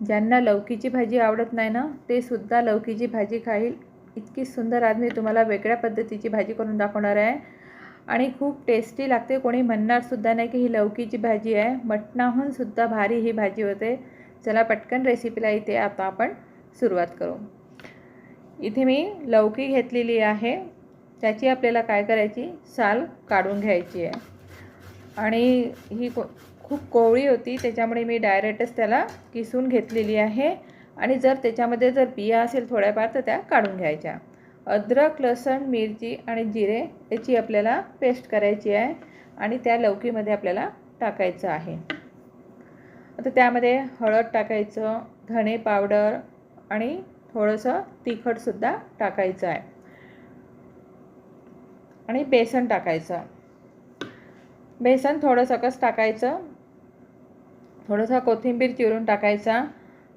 ज्यांना लौकीची भाजी आवडत नाही ना, ते सुद्धा लौकीची भाजी खाईल. इतकी सुंदर आज मी तुम्हाला वेगळ्या पद्धतीची भाजी करून दाखवणार आहे आणि खूप टेस्टी लागते. कोणी म्हणणार सुद्धा नाही की ही लौकीची भाजी आहे. मटणाहून सुद्धा भारी ही भाजी होते. चला पटकन रेसिपीला इथे आता आपण सुरुवात करू. इथे मी लौकी घेतलेली आहे. त्याची आपल्याला काय करायची, साल काढून घ्यायची आहे आणि ही खूप कोवळी होती, त्याच्यामुळे मी डायरेक्टच त्याला किसून घेतलेली आहे. आणि जर त्याच्यामध्ये जर बिया असेल थोड्याफार तर त्या काढून घ्यायच्या. अद्रक, लसूण, मिरची आणि जिरे याची आपल्याला पेस्ट करायची आहे आणि त्या लौकीमध्ये आपल्याला टाकायचं आहे. आता त्यामध्ये हळद टाकायचं, धणे पावडर आणि थोडंसं तिखटसुद्धा टाकायचं आहे आणि बेसन टाकायचं. बेसन थोडंसं कसं टाकायचं, थोडंसं कोथिंबीर चिरून टाकायचा.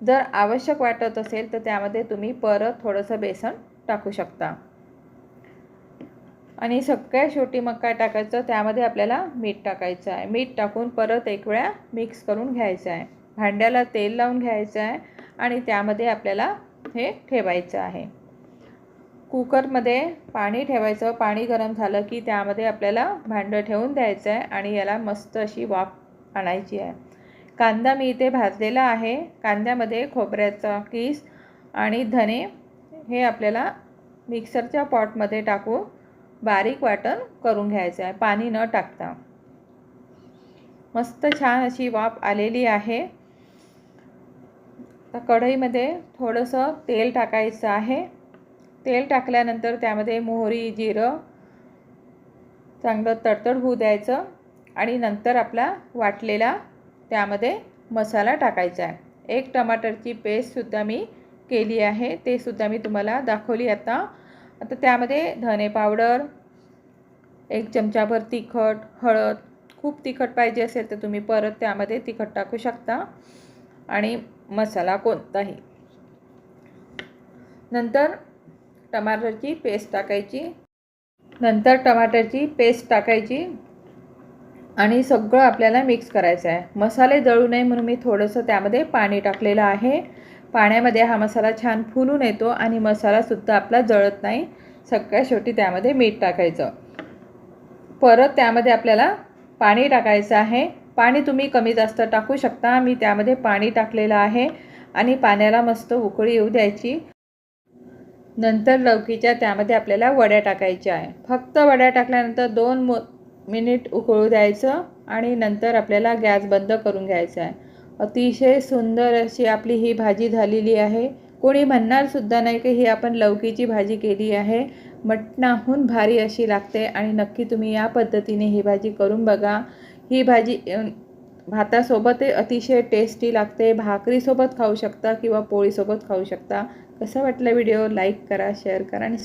जर आवश्यक वाटत असेल तर त्यामध्ये तुम्ही परत थोडंसं बेसन टाकू शकता. आणि सगळ्यात शेवटी मग काय टाकायचं, त्यामध्ये आपल्याला मीठ टाकायचं आहे. मीठ टाकून परत एक वेळा मिक्स करून घ्यायचं आहे. भांड्याला तेल लावून घ्यायचं आहे आणि त्यामध्ये आपल्याला हे ठेवायचं आहे. कुकरमध्ये पाणी ठेवायचं. पाणी गरम झालं की त्यामध्ये आपल्याला भांडं ठेवून द्यायचं आहे आणि याला मस्त अशी वाफ आणायची आहे. कांदा मी इथे भाजलेला आहे. कांद्यामध्ये खोबऱ्याचा किस आणि धणे हे आपल्याला मिक्सरच्या पॉटमध्ये टाकून बारीक वाटण करून घ्यायचं आहे, पाणी न टाकता. मस्त छान अशी वाफ आलेली आहे. आता कढईमध्ये थोडंसं तेल टाकायचं आहे. तेल टाकल्यानंतर त्यामध्ये मोहरी, जिरं चांगलं तडतड होऊ द्यायचं आणि नंतर आपला वाटलेला त्यामध्ये मसाला टाकायचा आहे. एक टमाटरची पेस्टसुद्धा मी केली आहे, ते सुद्धा मी तुम्हाला दाखवली आता. त्यामध्ये धने पावडर, एक चमचाभर तिखट, हळद. खूप तिखट पाहिजे असेल तर तुम्ही परत त्यामध्ये तिखट टाकू शकता आणि मसाला कोणताही. नंतर टमाटरची पेस्ट टाकायची आणि सगळं आपल्याला मिक्स करायचं आहे. मसाले जळू नये म्हणून मी थोडंसं त्यामध्ये पाणी टाकलेलं आहे. पाण्यामध्ये हा मसाला छान फुलून येतो आणि मसालासुद्धा आपला जळत नाही. सगळ्यात शेवटी त्यामध्ये मीठ टाकायचं. परत त्यामध्ये आपल्याला पाणी टाकायचं आहे. पाणी तुम्ही कमी जास्त टाकू शकता. मी त्यामध्ये पाणी टाकलेलं आहे आणि पाण्याला मस्त उकळी येऊ द्यायची. नंतर लौकीच्या त्यामध्ये आपल्याला वड्या टाकायच्या आहे. फक्त वड्या टाकल्यानंतर 2 मिनिट उकळू द्यायचं आणि नंतर आपल्याला गॅस बंद करून घ्यायचा आहे. अतिशय सुंदर अशी आपली ही भाजी झालेली आहे. कोणी म्हणणार सुद्धा नाही की ही आपण लौकीची भाजी केली आहे. मटणाहून भारी अशी लागते आणि नक्की तुम्ही या पद्धतीने ही भाजी करून बघा. ही भाजी भातासोबत अतिशय टेस्टी लागते. भाकरीसोबत खाऊ शकता किंवा पोळीसोबत खाऊ शकता. कसं वाटलं व्हिडिओ, लाईक करा, शेअर करा आणि